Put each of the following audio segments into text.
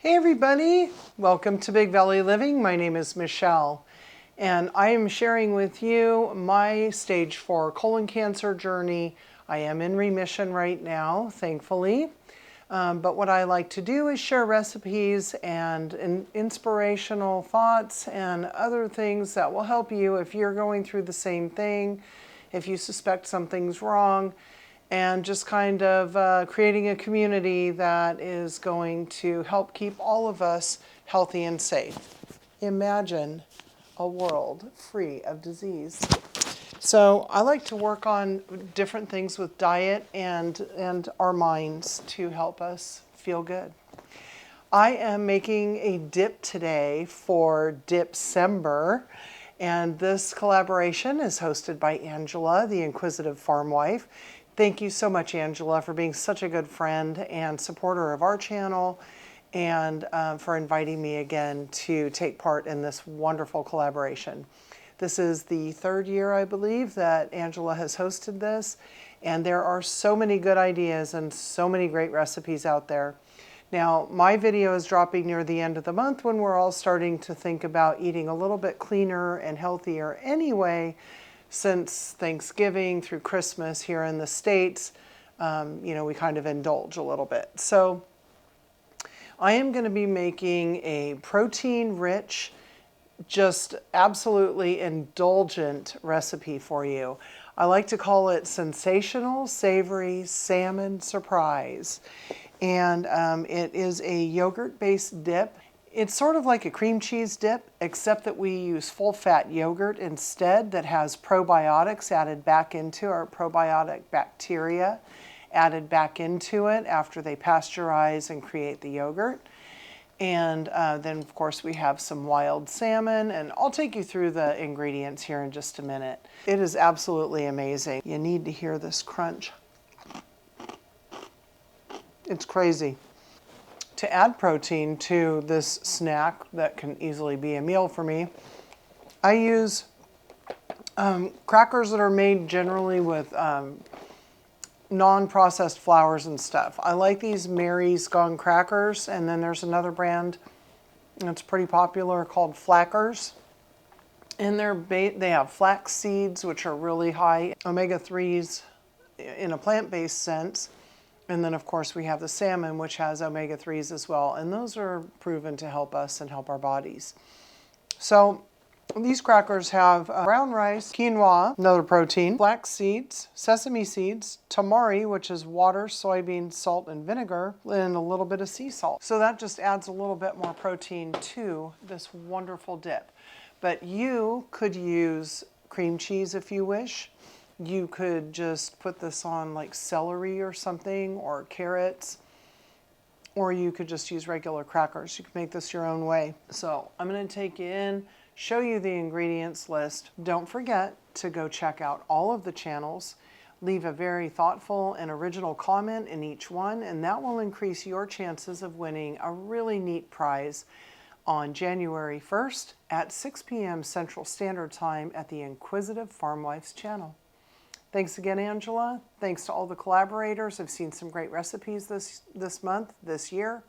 Hey everybody, welcome to Big Valley Living. My name is Michelle and I am sharing with you my stage 4 colon cancer journey. I am in remission right now, thankfully. But what I like to do is share recipes and inspirational thoughts and other things that will help you if you're going through the same thing, if you suspect something's wrong, and just kind of creating a community that is going to help keep all of us healthy and safe. Imagine a world free of disease. So I like to work on different things with diet and our minds to help us feel good. I am making a dip today for Dipcember, and this collaboration is hosted by Angela, the Inquisitive Farm Wife. Thank you so much, Angela, for being such a good friend and supporter of our channel, and for inviting me again to take part in this wonderful collaboration. This is the third year, I believe, that Angela has hosted this, and there are so many good ideas and so many great recipes out there. Now, my video is dropping near the end of the month when we're all starting to think about eating a little bit cleaner and healthier anyway, since Thanksgiving through Christmas here in the States, we kind of indulge a little bit. So I am going to be making a protein-rich, just absolutely indulgent recipe for you. I like to call it Sensational Savory Salmon Surprise. And it is a yogurt-based dip. It's sort of like a cream cheese dip, except that we use full-fat yogurt instead that has probiotics added back into, or probiotic bacteria added back into it after they pasteurize and create the yogurt. And then, of course, we have some wild salmon, and I'll take you through the ingredients here in just a minute. It is absolutely amazing. You need to hear this crunch. It's crazy. To add protein to this snack that can easily be a meal for me, I use crackers that are made generally with non-processed flours and stuff. I like these Mary's Gone crackers, and then there's another brand that's pretty popular called Flackers. And they have flax seeds, which are really high omega-3s in a plant-based sense. And then, of course, we have the salmon, which has omega-3s as well. And those are proven to help us and help our bodies. So these crackers have brown rice, quinoa, another protein, flax seeds, sesame seeds, tamari, which is water, soybeans, salt, and vinegar, and a little bit of sea salt. So that just adds a little bit more protein to this wonderful dip. But you could use cream cheese if you wish. You could just put this on like celery or something, or carrots, or you could just use regular crackers. You can make this your own way. So I'm going to take you in, show you the ingredients list. Don't forget to go check out all of the channels. Leave a very thoughtful and original comment in each one, and that will increase your chances of winning a really neat prize on January 1st at 6 p.m. Central Standard Time at the Inquisitive Farm Wife's channel. Thanks again, Angela. Thanks to all the collaborators. I've seen some great recipes this month, this year.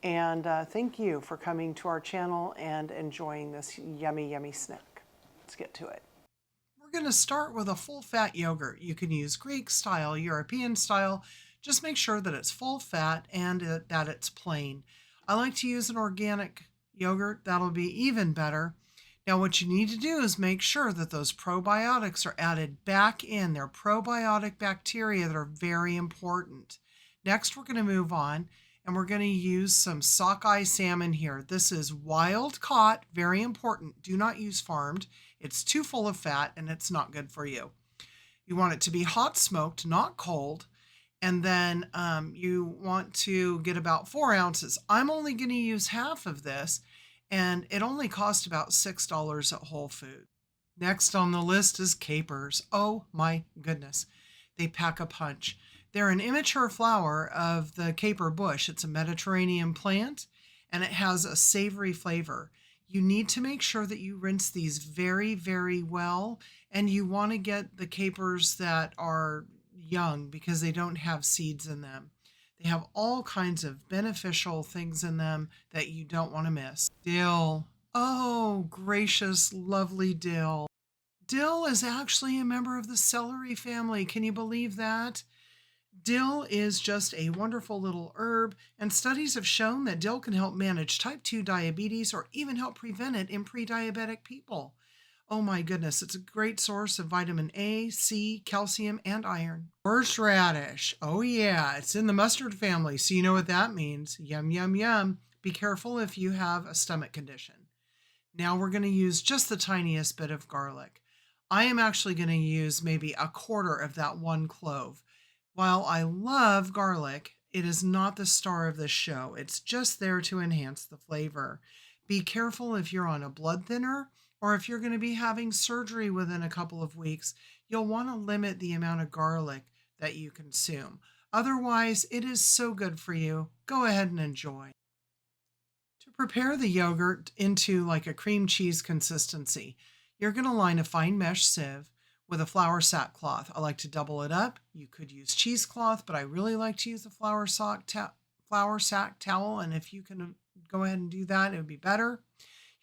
And thank you for coming to our channel and enjoying this yummy, yummy snack. Let's get to it. We're going to start with a full-fat yogurt. You can use Greek style, European style. Just make sure that it's full fat and that it's plain. I like to use an organic yogurt. That'll be even better. Now what you need to do is make sure that those probiotics are added back in. They're probiotic bacteria that are very important. Next, we're going to move on, and we're going to use some sockeye salmon here. This is wild caught, very important. Do not use farmed. It's too full of fat, and it's not good for you. You want it to be hot smoked, not cold. And then you want to get about 4 ounces. I'm only going to use half of this, and it only cost about $6 at Whole Foods. Next on the list is capers. Oh my goodness, they pack a punch. They're an immature flower of the caper bush. It's a Mediterranean plant, and it has a savory flavor. You need to make sure that you rinse these very, very well, and you want to get the capers that are young because they don't have seeds in them. They have all kinds of beneficial things in them that you don't want to miss. Dill. Oh, gracious, lovely dill. Dill is actually a member of the celery family. Can you believe that? Dill is just a wonderful little herb, and studies have shown that dill can help manage type 2 diabetes or even help prevent it in pre-diabetic people. Oh my goodness, it's a great source of vitamin A, C, calcium, and iron. Horseradish. Oh yeah, it's in the mustard family, so you know what that means. Yum, yum, yum. Be careful if you have a stomach condition. Now we're going to use just the tiniest bit of garlic. I am actually going to use maybe a quarter of that one clove. While I love garlic, it is not the star of this show. It's just there to enhance the flavor. Be careful if you're on a blood thinner or if you're going to be having surgery within a couple of weeks. You'll want to limit the amount of garlic that you consume. Otherwise, it is so good for you. Go ahead and enjoy. To prepare the yogurt into like a cream cheese consistency, you're going to line a fine mesh sieve with a flour sackcloth. I like to double it up. You could use cheesecloth, but I really like to use the flour sack towel. And if you can go ahead and do that, it would be better.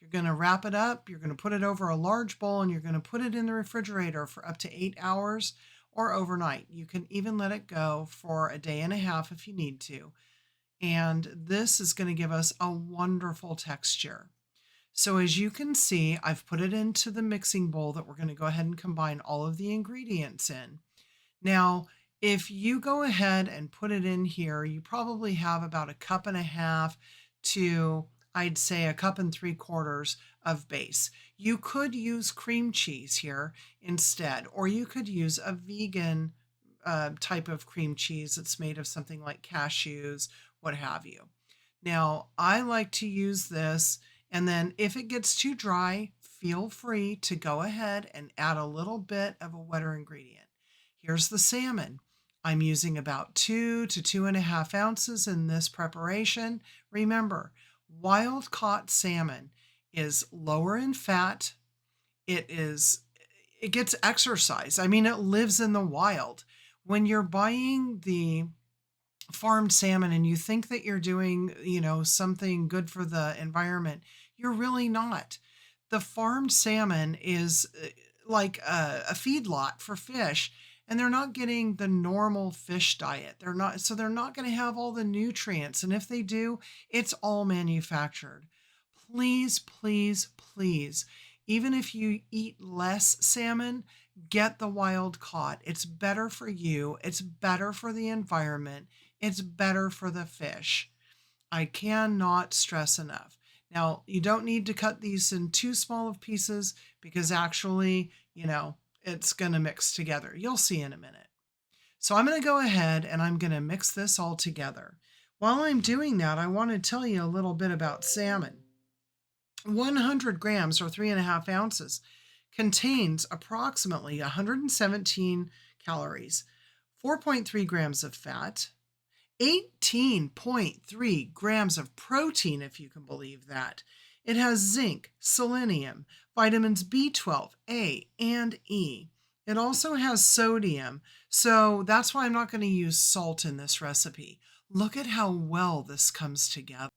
You're going to wrap it up. You're going to put it over a large bowl and you're going to put it in the refrigerator for up to 8 hours or overnight. You can even let it go for a day and a half if you need to. And this is going to give us a wonderful texture. So as you can see, I've put it into the mixing bowl that we're going to go ahead and combine all of the ingredients in. Now, if you go ahead and put it in here, you probably have about 1.5 cups to, I'd say, 1 3/4 cups of base. You could use cream cheese here instead, or you could use a vegan type of cream cheese that's made of something like cashews, what have you. Now, I like to use this, and then if it gets too dry, feel free to go ahead and add a little bit of a wetter ingredient. Here's the salmon. I'm using about 2 to 2.5 ounces in this preparation. Remember, wild caught salmon is lower in fat. It gets exercise. I mean, it lives in the wild. When you're buying the farmed salmon and you think that you're doing, something good for the environment, you're really not. The farmed salmon is like a feedlot for fish, and they're not getting the normal fish diet. They're not going to have all the nutrients. And if they do, it's all manufactured. Please, please, please, even if you eat less salmon, get the wild caught. It's better for you. It's better for the environment. It's better for the fish. I cannot stress enough. Now, you don't need to cut these in too small of pieces because actually, it's going to mix together. You'll see in a minute. So I'm going to go ahead and I'm going to mix this all together. While I'm doing that, I want to tell you a little bit about salmon. 100 grams or 3.5 ounces contains approximately 117 calories, 4.3 grams of fat, 18.3 grams of protein, if you can believe that. It has zinc, selenium, vitamins B12, A, and E. It also has sodium, so that's why I'm not going to use salt in this recipe. Look at how well this comes together.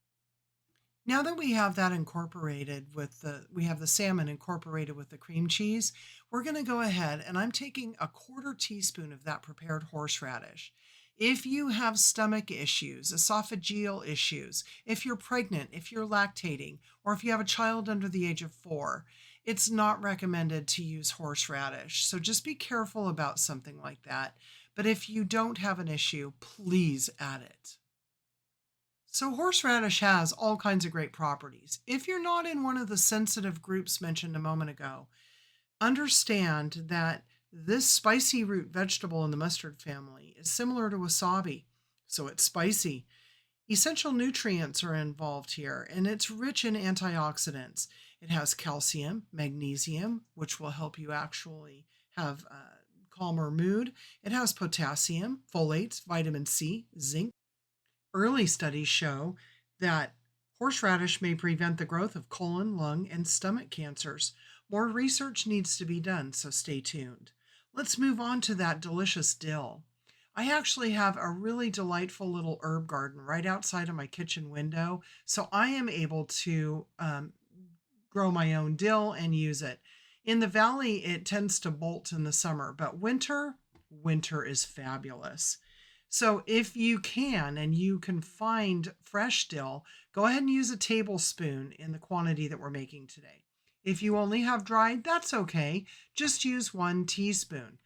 Now that we have that incorporated we have the salmon incorporated with the cream cheese, we're going to go ahead and I'm taking 1/4 teaspoon of that prepared horseradish. If you have stomach issues, esophageal issues, if you're pregnant, if you're lactating, or if you have a child under the age of 4, it's not recommended to use horseradish. So just be careful about something like that. But if you don't have an issue, please add it. So horseradish has all kinds of great properties. If you're not in one of the sensitive groups mentioned a moment ago, understand that this spicy root vegetable in the mustard family is similar to wasabi, so it's spicy. Essential nutrients are involved here, and it's rich in antioxidants. It has calcium, magnesium, which will help you actually have a calmer mood. It has potassium, folates, vitamin C, zinc. Early studies show that horseradish may prevent the growth of colon, lung, and stomach cancers. More research needs to be done, so stay tuned. Let's move on to that delicious dill. I actually have a really delightful little herb garden right outside of my kitchen window, so I am able to grow my own dill and use it. In the valley, it tends to bolt in the summer, but winter is fabulous. So if you can and you can find fresh dill, go ahead and use a tablespoon in the quantity that we're making today. If you only have dried, that's okay. Just use 1 teaspoon.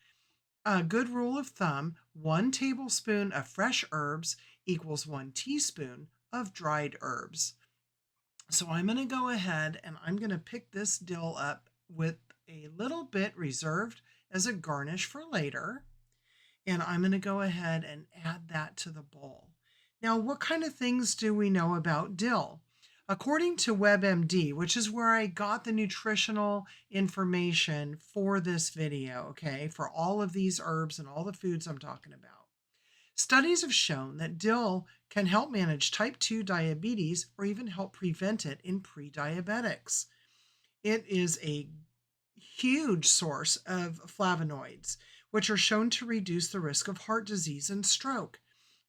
A good rule of thumb, 1 tablespoon of fresh herbs equals 1 teaspoon of dried herbs. So I'm going to go ahead and I'm going to pick this dill up with a little bit reserved as a garnish for later. And I'm going to go ahead and add that to the bowl. Now, what kind of things do we know about dill? According to WebMD, which is where I got the nutritional information for this video, okay, for all of these herbs and all the foods I'm talking about. Studies have shown that dill can help manage type 2 diabetes or even help prevent it in pre-diabetics. It is a huge source of flavonoids, which are shown to reduce the risk of heart disease and stroke.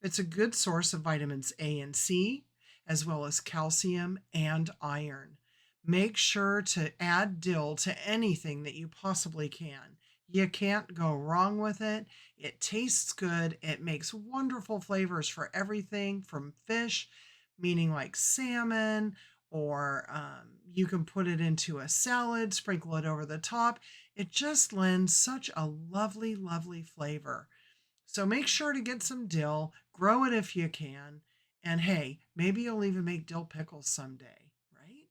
It's a good source of vitamins A and C, as well as calcium and iron. Make sure to add dill to anything that you possibly can. You can't go wrong with it. It tastes good. It makes wonderful flavors for everything from fish, meaning like salmon, or you can put it into a salad, sprinkle it over the top. It just lends such a lovely, lovely flavor. So make sure to get some dill, grow it if you can, and hey, maybe you'll even make dill pickles someday, right?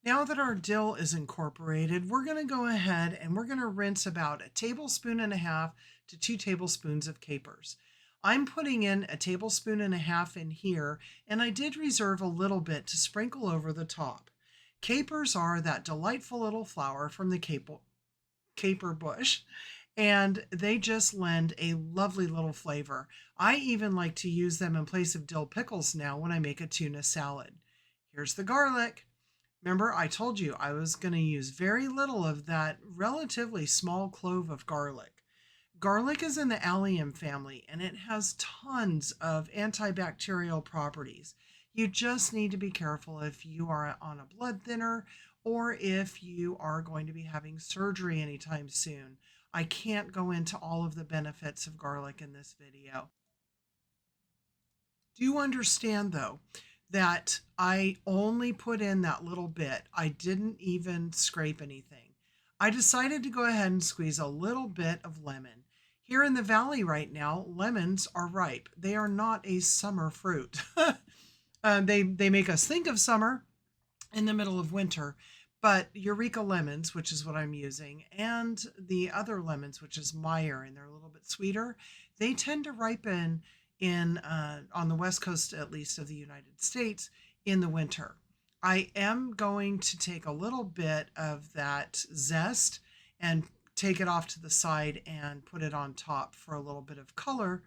Now that our dill is incorporated, we're going to go ahead and we're going to rinse about 1.5 tablespoons to 2 tablespoons of capers. I'm putting in 1.5 tablespoons in here, and I did reserve a little bit to sprinkle over the top. Capers are that delightful little flower from the caper bush, and they just lend a lovely little flavor. I even like to use them in place of dill pickles now when I make a tuna salad. Here's the garlic. Remember, I told you I was going to use very little of that relatively small clove of garlic. Garlic is in the allium family, and it has tons of antibacterial properties. You just need to be careful if you are on a blood thinner or if you are going to be having surgery anytime soon. I can't go into all of the benefits of garlic in this video. Do you understand, though, that I only put in that little bit? I didn't even scrape anything. I decided to go ahead and squeeze a little bit of lemon. Here in the valley right now, lemons are ripe. They are not a summer fruit. They make us think of summer in the middle of winter, but Eureka lemons, which is what I'm using, and the other lemons, which is Meyer, and they're a little bit sweeter, they tend to ripen in on the west coast, at least, of the United States in the winter. I am going to take a little bit of that zest and take it off to the side and put it on top for a little bit of color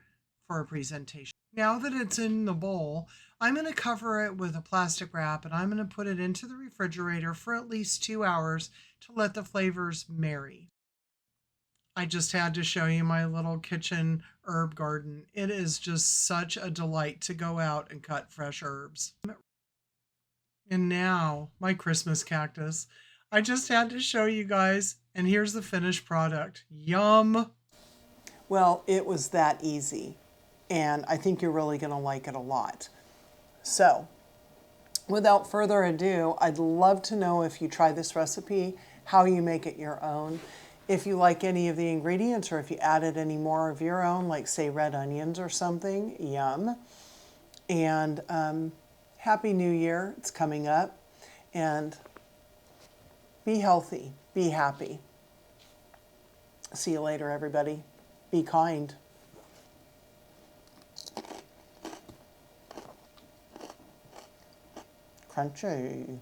for a presentation. Now that it's in the bowl, I'm going to cover it with a plastic wrap and I'm going to put it into the refrigerator for at least 2 hours to let the flavors marry. I just had to show you my little kitchen herb garden. It is just such a delight to go out and cut fresh herbs. And now my Christmas cactus. I just had to show you guys, and here's the finished product. Yum! Well, it was that easy, and I think you're really going to like it a lot. So, without further ado, I'd love to know if you try this recipe, how you make it your own. If you like any of the ingredients or if you added any more of your own, like say red onions or something, yum. And Happy New Year, it's coming up. And be healthy, be happy. See you later, everybody. Be kind. Crunchy.